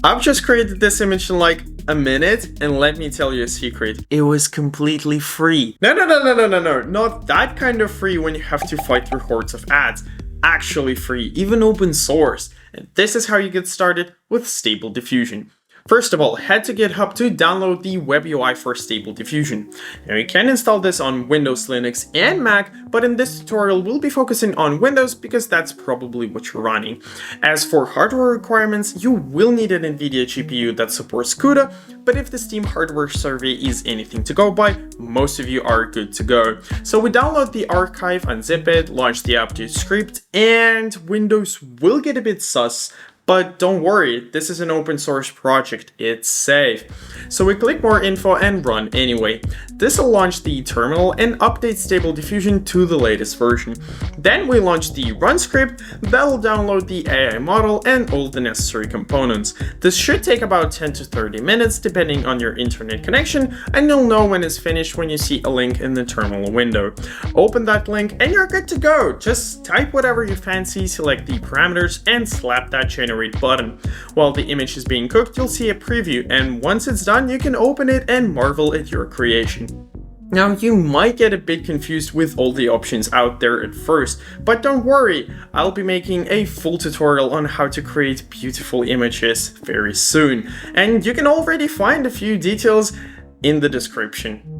I've just created this image in like a minute, and let me tell you a secret. It was completely free. No, not that kind of free when you have to fight through hordes of ads. Actually free, even open source. And this is how you get started with Stable Diffusion. First of all, head to GitHub to download the web UI for Stable Diffusion. Now you can install this on Windows, Linux, and Mac, but in this tutorial we'll be focusing on Windows because that's probably what you're running. As for hardware requirements, you will need an NVIDIA GPU that supports CUDA, but if the Steam hardware survey is anything to go by, most of you are good to go. So we download the archive, unzip it, launch the apt script, and Windows will get a bit sus. But don't worry, this is an open source project, it's safe. So we click more info and run anyway. This will launch the terminal and update Stable Diffusion to the latest version. Then we launch the run script that will download the AI model and all the necessary components. This should take about 10 to 30 minutes depending on your internet connection, and you'll know when it's finished when you see a link in the terminal window. Open that link and you're good to go. Just type whatever you fancy, select the parameters, and slap that generate button. While the image is being cooked, you'll see a preview, and once it's done, you can open it and marvel at your creation. Now, you might get a bit confused with all the options out there at first, but don't worry, I'll be making a full tutorial on how to create beautiful images very soon, and you can already find a few details in the description.